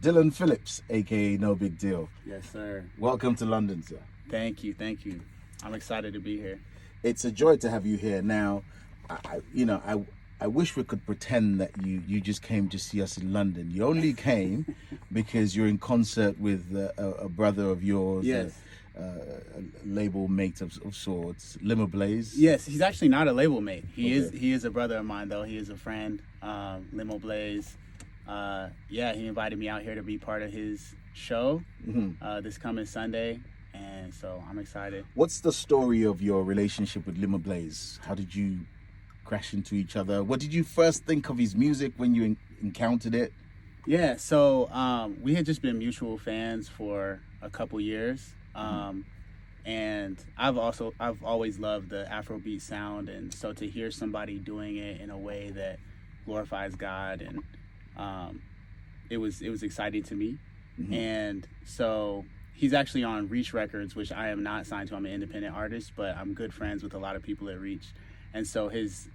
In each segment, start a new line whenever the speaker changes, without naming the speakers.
Dylan Phillips, aka No Big Deal.
Yes, sir.
Welcome to London, sir.
Thank you. I'm excited to be here.
It's a joy to have you here. Now, I wish we could pretend that you just came to see us in London. You only came because you're in concert with a brother of yours.
Yes.
A label mate of sorts, Limoblaze.
Yes, he's actually not a label mate. He
Okay.
is a brother of mine though. He is a friend. Limoblaze. He invited me out here to be part of his show this coming Sunday, and so I'm excited.
What's the story of your relationship with Limoblaze? How did you crash into each other? What did you first think of his music when you encountered it?
Yeah, so we had just been mutual fans for a couple years. And I've always loved the Afrobeat sound, and so to hear somebody doing it in a way that glorifies God, and it was exciting to me. And so he's actually on Reach Records, which I am not signed to. I'm an independent artist, but I'm good friends with a lot of people at Reach. And so his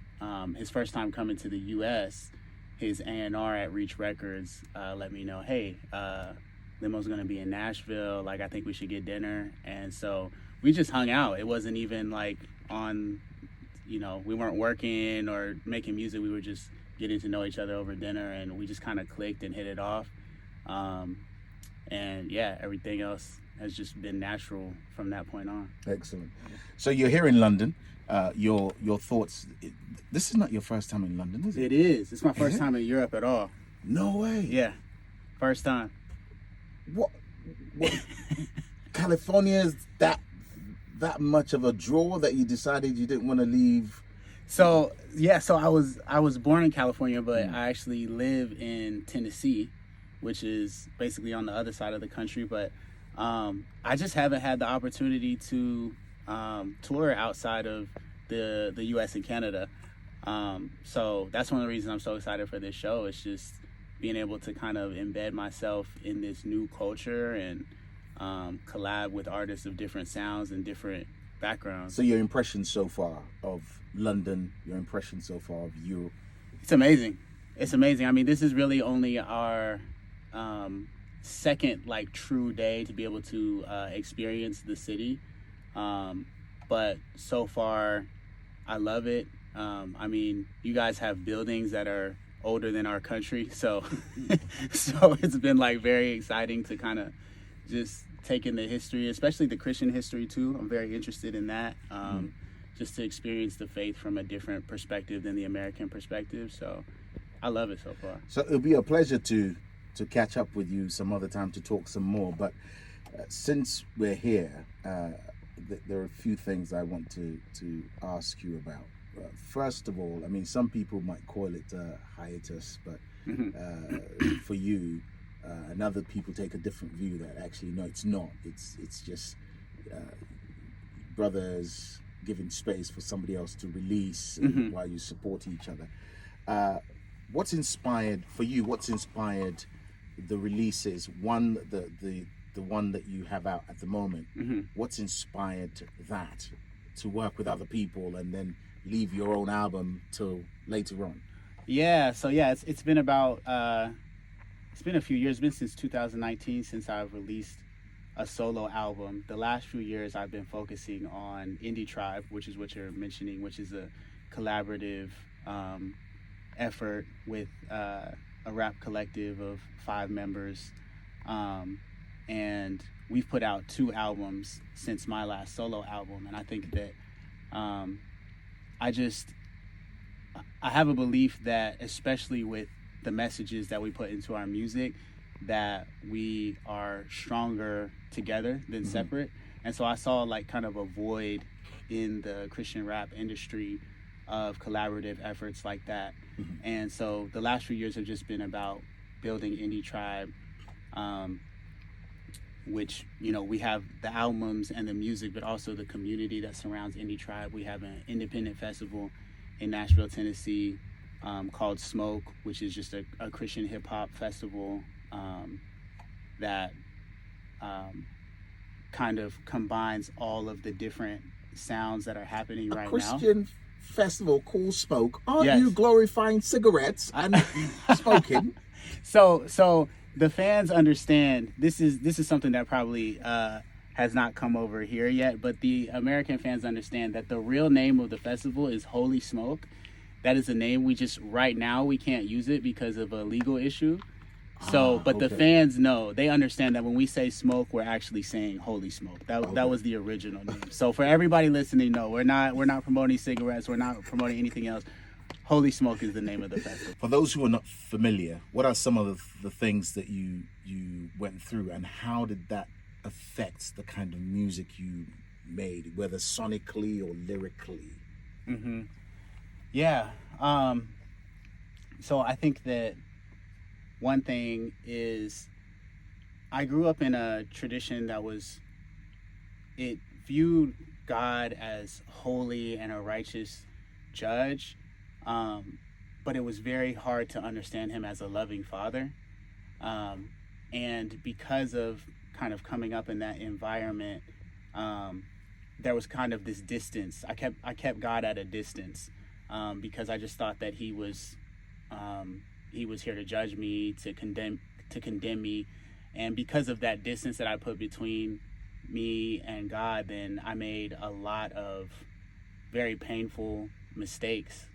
first time coming to the U.S., his A&R at Reach Records let me know, hey, Limo's gonna be in Nashville, like I think we should get dinner. And so we just hung out. It wasn't even like on, we weren't working or making music. We were just getting to know each other over dinner, and we just kind of clicked and hit it off. And yeah, everything else has just been natural from that point on.
Excellent. So you're here in London. Your thoughts. This is not your first time in London, is it?
It is. It's my first time in Europe at all.
No way.
Yeah, first time.
What? California is that much of a draw that you decided you didn't want to leave?
So I was born in California, but I actually live in Tennessee, which is basically on the other side of the country. But I just haven't had the opportunity to tour outside of the U.S. and Canada. So that's one of the reasons I'm so excited for this show. It's just being able to kind of embed myself in this new culture and collab with artists of different sounds and different backgrounds.
So your impression so far of London, your impression so far of Europe?
It's amazing. It's amazing. I mean, this is really only our second true day to be able to experience the city. But so far, I love it. I mean, you guys have buildings that are older than our country, so so it's been very exciting to kind of just take in the history, especially the Christian history too. I'm very interested in that, just to experience the faith from a different perspective than the American perspective. So I love it so far.
So it'll be a pleasure to catch up with you some other time to talk some more. But since we're here, there are a few things I want to ask you about. First of all, I mean, some people might call it a hiatus, but for you, and other people take a different view that actually, no, it's not. It's just brothers giving space for somebody else to release while you support each other. What's inspired for you? What's inspired the releases? One, the one that you have out at the moment. What's inspired that to work with other people and then leave your own album till later on?
It's been about it's been a few years. It's been since 2019 since I've released a solo album. The last few years I've been focusing on Indie Tribe, which is what you're mentioning, which is a collaborative effort with a rap collective of 5 members, and we've put out 2 albums since my last solo album. And I think that I have a belief that, especially with the messages that we put into our music, that we are stronger together than separate. And so I saw kind of a void in the Christian rap industry of collaborative efforts like that. And so the last few years have just been about building Indie Tribe, which, we have the albums and the music, but also the community that surrounds Indie Tribe. We have an independent festival in Nashville, Tennessee, called Smoke, which is just a Christian hip hop festival that kind of combines all of the different sounds that are happening right now.
Christian festival called Smoke. Aren't
Yes.
you glorifying cigarettes and smoking?
So the fans understand. This is something that probably has not come over here yet, but the American fans understand that the real name of the festival is Holy Smoke. That is a name we just right now we can't use it because of a legal issue. So, but the fans know, they understand that when we say smoke, we're actually saying Holy Smoke. That was the original name. So for everybody listening, no, we're not promoting cigarettes. We're not promoting anything else. Holy Smoke is the name of the festival.
For those who are not familiar, what are some of the things that you went through, and how did that affect the kind of music you made, whether sonically or lyrically?
Mm-hmm. Yeah. So I think that one thing is I grew up in a tradition it viewed God as holy and a righteous judge, but it was very hard to understand him as a loving father. And because of kind of coming up in that environment, there was kind of this distance. I kept God at a distance, because I just thought that he was here to judge me, to condemn me. And because of that distance that I put between me and God, then I made a lot of very painful mistakes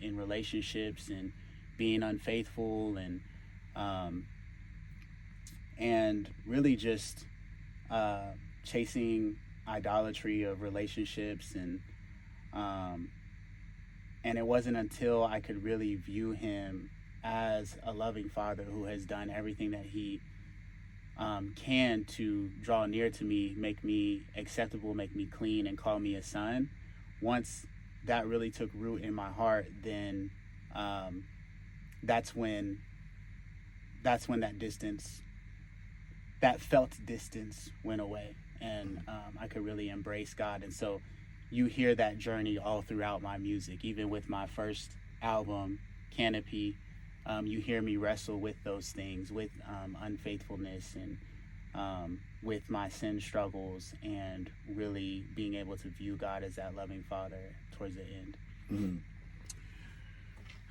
in relationships and being unfaithful, and really just chasing idolatry of relationships, and it wasn't until I could really view him as a loving father who has done everything that he can to draw near to me, make me acceptable, make me clean, and call me a son. Once that really took root in my heart, then that's when that felt distance went away, and I could really embrace God. And so you hear that journey all throughout my music. Even with my first album, Canopy, you hear me wrestle with those things, with unfaithfulness, and with my sin struggles, and really being able to view God as that loving father towards the end.
Mm-hmm.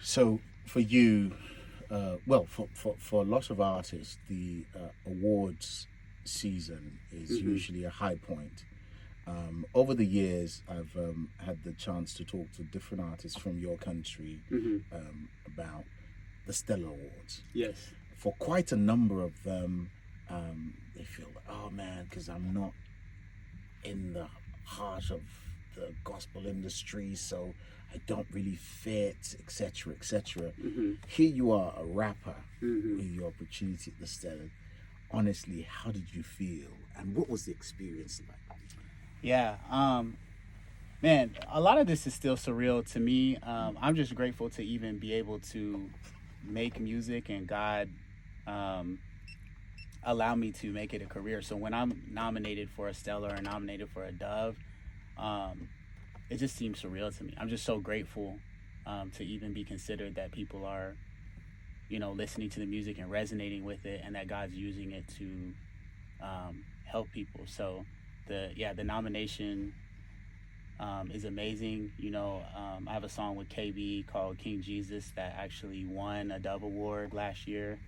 So for you, for a lot of artists, the awards season is usually a high point. Over the years, I've had the chance to talk to different artists from your country about the Stellar Awards.
Yes.
For quite a number of them, they feel, oh man, because I'm not in the heart of the gospel industry, so I don't really fit, etc., etc. Here you are, a rapper, with your opportunity at the Stellar. Honestly, how did you feel, and what was the experience like?
Yeah, man, a lot of this is still surreal to me. I'm just grateful to even be able to make music, and God allow me to make it a career. So when I'm nominated for a Stellar or nominated for a Dove, it just seems surreal to me. I'm just so grateful to even be considered, that people are, listening to the music and resonating with it, and that God's using it to help people. So the nomination is amazing. I have a song with KB called King Jesus that actually won a Dove Award last year.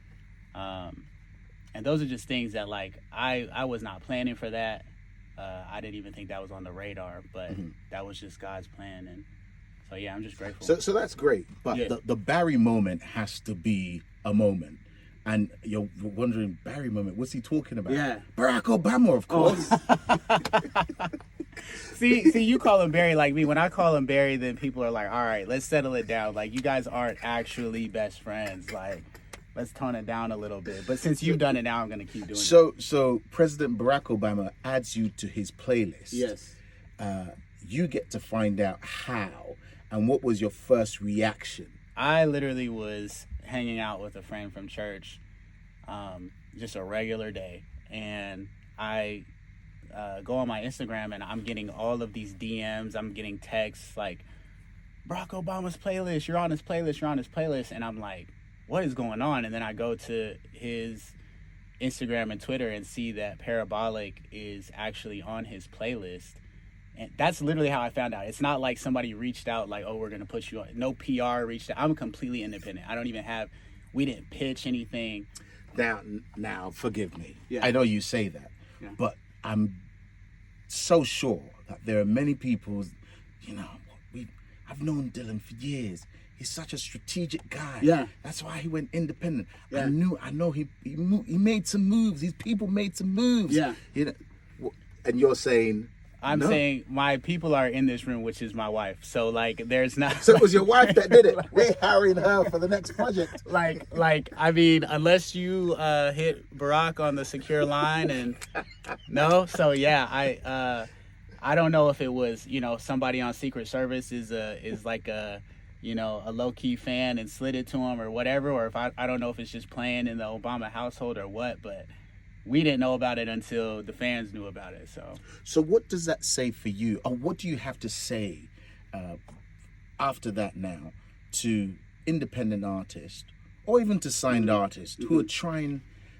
And those are just things that, like, I was not planning for that. I didn't even think that was on the radar, but that was just God's plan. And so, yeah, I'm just grateful.
So that's great. But the Barry moment has to be a moment. And you're wondering, Barry moment, what's he talking about?
Yeah.
Barack Obama, of course.
See, you call him Barry like me. When I call him Barry, then people are like, all right, let's settle it down. Like, you guys aren't actually best friends. Like, let's tone it down a little bit. But since you've done it now, I'm going to keep doing it.
So President Barack Obama adds you to his playlist.
Yes.
You get to find out how, and what was your first reaction?
I literally was hanging out with a friend from church, just a regular day, and I go on my Instagram, and I'm getting all of these DMs. I'm getting texts like, Barack Obama's playlist, you're on his playlist, and I'm like, what is going on? And then I go to his Instagram and Twitter and see that Parabolic is actually on his playlist. And that's literally how I found out. It's not like somebody reached out like, oh, we're going to put you on. No PR reached out. I'm completely independent. I don't even we didn't pitch anything.
Now, forgive me.
Yeah.
I know you say that,
Yeah.
but I'm so sure that there are many people, you know, I've known Dylan for years. He's such a strategic guy.
Yeah.
That's why he went independent.
Yeah.
I know he made some moves. These people made some moves.
Yeah.
You know, and you're saying,
I'm
no.
saying my people are in this room, which is my wife. So like, there's not.
So it was your wife that did it. We're hiring her for the next project.
Like I mean, unless you hit Barack on the secure line and no. So yeah, I don't know if it was, you know, somebody on Secret Service is like a, you know, a low key fan and slid it to him or whatever, or if I don't know if it's just playing in the Obama household or what, but we didn't know about it until the fans knew about it.
So what does that say for you, or what do you have to say after that now to independent artists or even to signed artists who are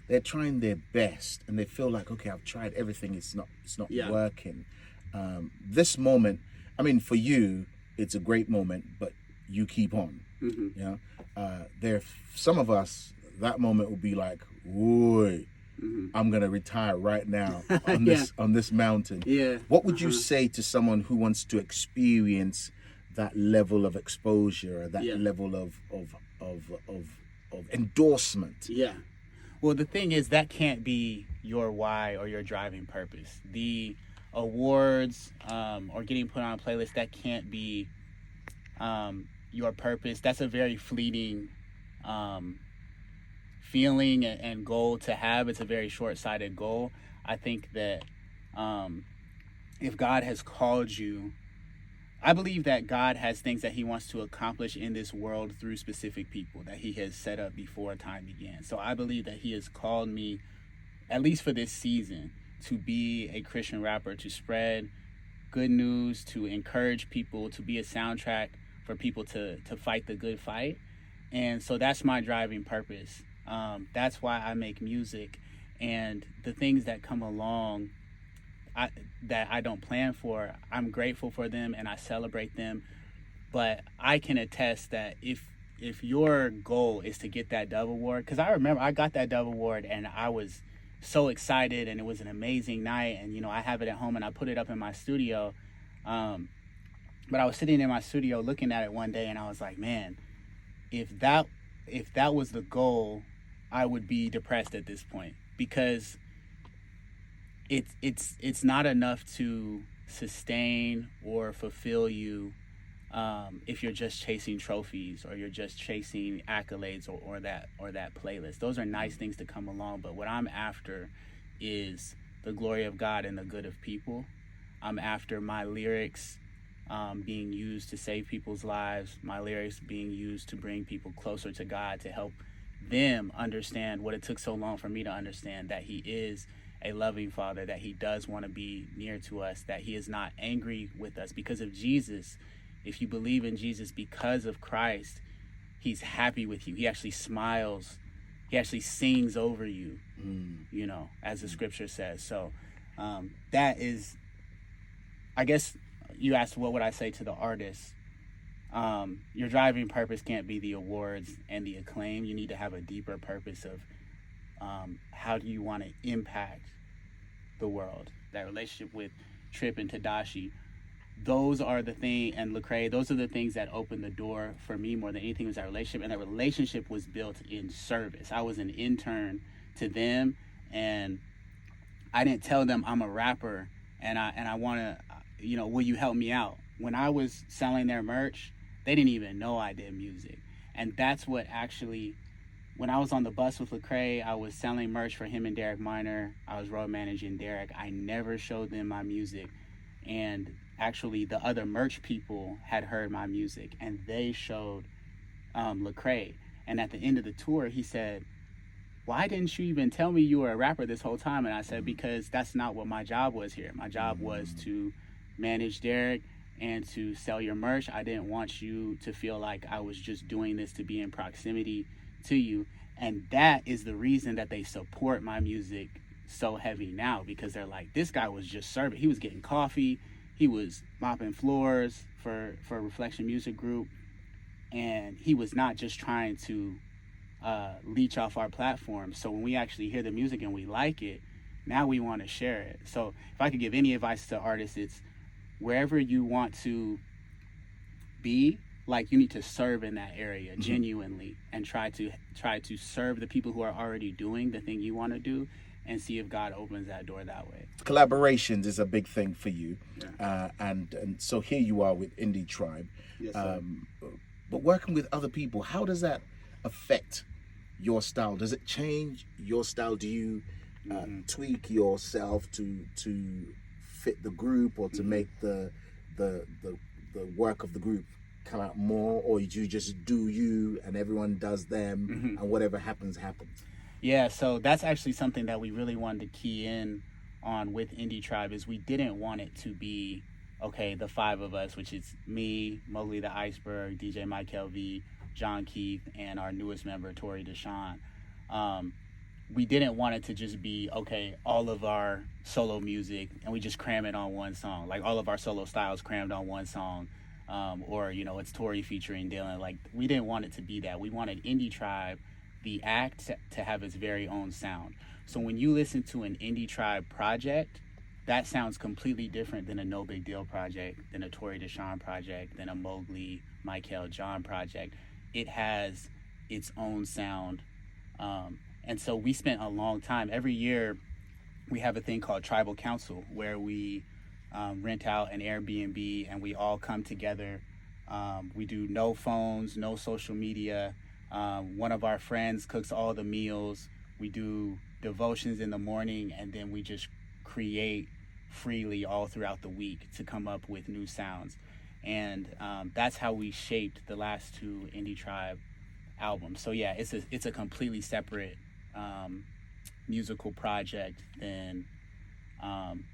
they're trying their best and they feel like, okay, I've tried everything, it's not working. This moment, I mean, for you, it's a great moment, but you keep on. You know, there some of us, that moment will be like, "Oi, I'm gonna retire right now on this mountain."
Yeah.
What would you say to someone who wants to experience that level of exposure, that level of endorsement?
Yeah. Well, the thing is, that can't be your why or your driving purpose. The awards or getting put on a playlist, that can't be your purpose. That's a very fleeting feeling and goal to have. It's a very short-sighted goal. I think that if God has called you, I believe that God has things that he wants to accomplish in this world through specific people that he has set up before time began. So I believe that he has called me, at least for this season, to be a Christian rapper, to spread good news, to encourage people, to be a soundtrack for people to fight the good fight. And so that's my driving purpose. That's why I make music. And the things that come along that I don't plan for, I'm grateful for them and I celebrate them. But I can attest that if your goal is to get that Dove Award, because I remember I got that Dove Award and I was so excited and it was an amazing night, and you know, I have it at home and I put it up in my studio. But I was sitting in my studio looking at it one day and I was like, man, if that was the goal, I would be depressed at this point, because it's not enough to sustain or fulfill you if you're just chasing trophies or you're just chasing accolades or that playlist. Those are nice things to come along, but what I'm after is the glory of God and the good of people. I'm after my lyrics being used to save people's lives, my lyrics being used to bring people closer to God, to help them understand what it took so long for me to understand, that he is a loving father, that he does want to be near to us, that he is not angry with us because of Jesus. If you believe in Jesus because of Christ, he's happy with you. He actually smiles. He actually sings over you, you know, as the scripture says. So that is, I guess you asked what would I say to the artists. Your driving purpose can't be the awards and the acclaim. You need to have a deeper purpose of how do you want to impact the world. That relationship with Tripp and Tadashi, those are the thing, and Lecrae, those are the things that opened the door for me more than anything, was that relationship. And that relationship was built in service. I was an intern to them, and I didn't tell them I'm a rapper and I want to, you know, will you help me out? When I was selling their merch, they didn't even know I did music. And that's what actually, when I was on the bus with Lecrae, I was selling merch for him and Derek Minor. I was road managing Derek. I never showed them my music. And actually the other merch people had heard my music and they showed Lecrae. And at the end of the tour, he said, why didn't you even tell me you were a rapper this whole time? And I said, because that's not what my job was here. My job was to manage Derek and to sell your merch. I didn't want you to feel like I was just doing this to be in proximity to you. And that is the reason that they support my music so heavy now, because they're like, this guy was just serving. He was getting coffee. He was mopping floors for Reflection Music Group. And he was not just trying to leech off our platform. So when we actually hear the music and we like it, now we want to share it. So if I could give any advice to artists, it's wherever you want to be, like, you need to serve in that area genuinely, and try to serve the people who are already doing the thing you want to do, and see if God opens that door that way.
Collaborations is a big thing for you.
Yeah.
And so here you are with Indie Tribe.
Yes, sir.
But working with other people, how does that affect your style? Does it change your style? Do you tweak yourself to fit the group, or to make the work of the group come out more, or do you just do you and everyone does them and whatever happens?
Yeah, so that's actually something that we really wanted to key in on with Indie Tribe, is we didn't want it to be, okay, the five of us, which is me, Mowgli the Iceberg, DJ Mike LV, John Keith, and our newest member, Tori Deshawn. We didn't want it to just be, okay, all of our solo music and we just cram it on one song, like all of our solo styles crammed on one song, or, you know, it's Tori featuring Dylan. Like, we didn't want it to be that. We wanted Indie Tribe, the act, to have its very own sound. So when you listen to an Indie Tribe project, that sounds completely different than a No Big Deal project, than a Tori Deshawn project, than a Mowgli, Michael, John project. It has its own sound. And so we spent a long time. Every year we have a thing called Tribal Council, where we rent out an Airbnb and we all come together. We do no phones, no social media. One of our friends cooks all the meals. We do devotions in the morning, and then we just create freely all throughout the week to come up with new sounds. And that's how we shaped the last two Indie Tribe albums. So yeah, it's a completely separate musical project than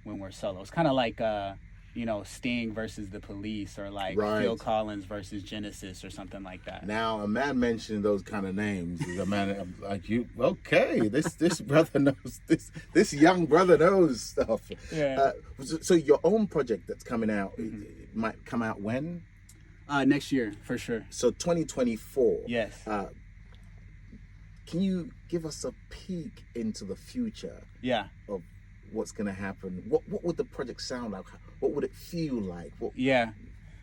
when we're solo. It's kind of like you know, Sting versus the Police, or like Phil Collins versus Genesis, or something like that.
Now, a man mentioning those kind of names is a man like you. Okay, this brother knows this young brother knows stuff.
Yeah.
So your own project that's coming out, it might come out when?
Next year, for sure.
So 2024.
Yes.
Can you give us a peek into the future?
Yeah.
Of what's going to happen? What would the project sound like? What would it feel like?
Yeah.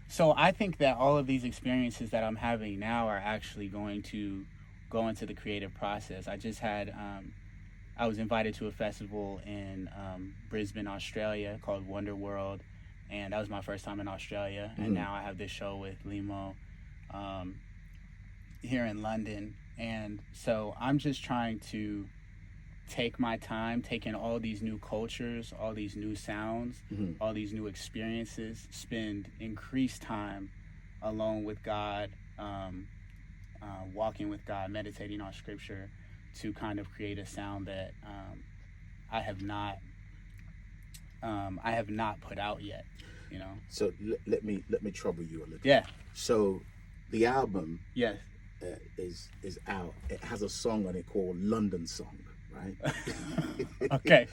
So I think that all of these experiences that I'm having now are actually going to go into the creative process. I just had, I was invited to a festival in Brisbane, Australia, called Wonder World. And that was my first time in Australia. And now I have this show with Limo here in London. And so I'm just trying to take my time, take in all these new cultures, all these new sounds, all these new experiences, spend increased time alone with God, walking with God, meditating on scripture, to kind of create a sound that I have not put out yet, you know. So
let me trouble you a little.
Yeah.
So the album,
yes,
is out. It has a song on it called London Song, right?
Okay.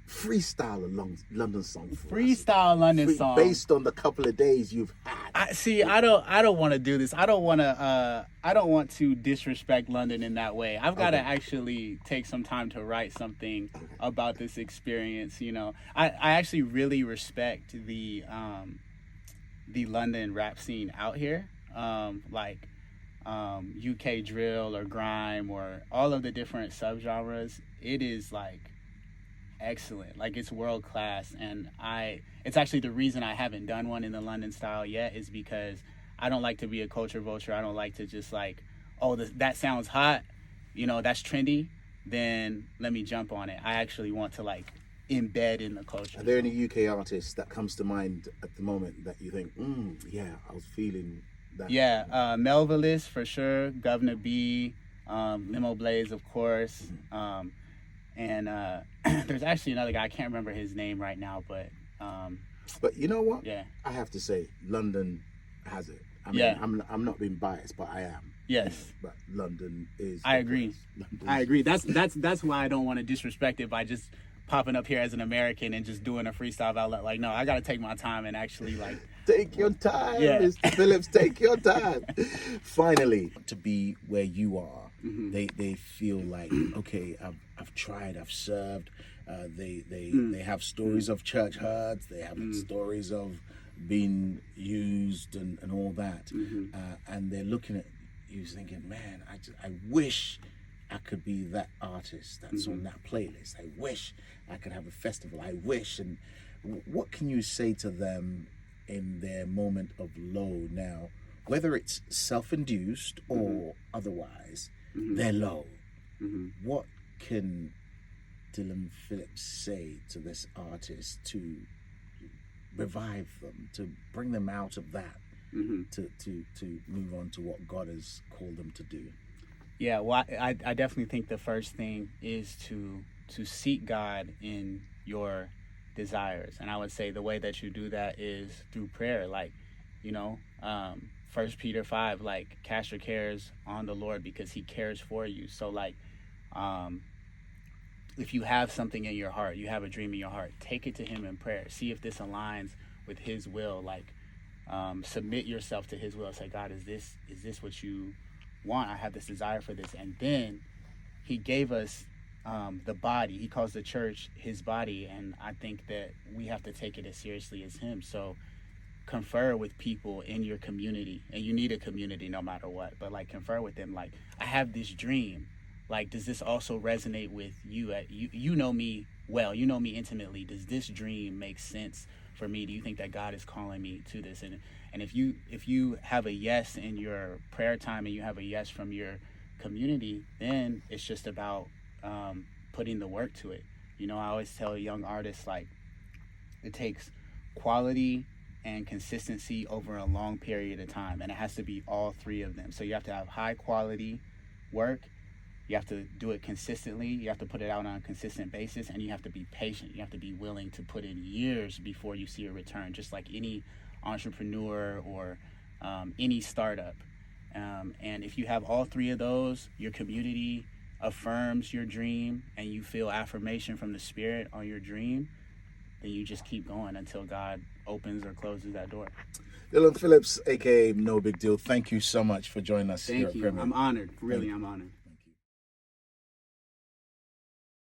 Freestyle a London song.
Freestyle London song
based on the couple of days you've had.
I don't want to do this. I don't want to disrespect London in that way. I've got to actually take some time to write something about this experience. You know, I actually really respect the London rap scene out here, like UK drill or grime or all of the different subgenres. It is like excellent, like it's world class, and it's actually the reason I haven't done one in the London style yet, is because I don't like to be a culture vulture. I don't like to just like, oh, that sounds hot, you know, that's trendy, then let me jump on it. I actually want to like embed in the culture.
Are there any UK artists that comes to mind at the moment that you think, yeah, I was feeling that?
Yeah, Melvilis for sure, Governor B, Limoblaze of course, and there's actually another guy, I can't remember his name right now, but
you know what?
Yeah,
I have to say, London has it. I mean,
yeah.
I'm not being biased, but I am.
Yes,
but London is.
I agree. I agree. That's why I don't want to disrespect it by just popping up here as an American and just doing a freestyle outlet. Like, no, I got to take my time and actually like
take your time,
yeah.
Mr. Phillips. Take your time. Finally, to be where you are. They feel like, okay, I've tried, I've served. They have stories of church hurts. They have stories of being used and all that, and they're looking at you thinking, man, I wish I could be that artist that's on that playlist. I wish I could have a festival. I wish. And what can you say to them in their moment of low now, whether it's self-induced or otherwise? They're low. What can Dylan Phillips say to this artist to revive them, to bring them out of that, to move on to what God has called them to do?
Yeah, well, I definitely think the first thing is to seek God in your desires. And I would say the way that you do that is through prayer. Like, 1 Peter 5, like, cast your cares on the Lord because he cares for you. So, like, if you have something in your heart, you have a dream in your heart, take it to him in prayer. See if this aligns with his will. Like, submit yourself to his will. Say, God, is this what you want? I have this desire for this. And then he gave us the body. He calls the church his body, and I think that we have to take it as seriously as him. So confer with people in your community, and you need a community no matter what, but like confer with them. Like, I have this dream, like, does this also resonate with you? You know me well, you know me intimately. Does this dream make sense for me? Do you think that God is calling me to this? And if you have a yes in your prayer time and you have a yes from your community, then it's just about putting the work to it. I always tell young artists, like, it takes quality and consistency over a long period of time, and it has to be all three of them. So you have to have high quality work, you have to do it consistently, you have to put it out on a consistent basis, and you have to be patient. You have to be willing to put in years before you see a return, just like any entrepreneur or any startup. And if you have all three of those, your community affirms your dream and you feel affirmation from the Spirit on your dream, then you just keep going until God opens or closes that door.
Dylan Phillips, aka No Big Deal, thank you so much for joining us here at
Thank you.
Premier.
I'm honored. Really, I'm honored.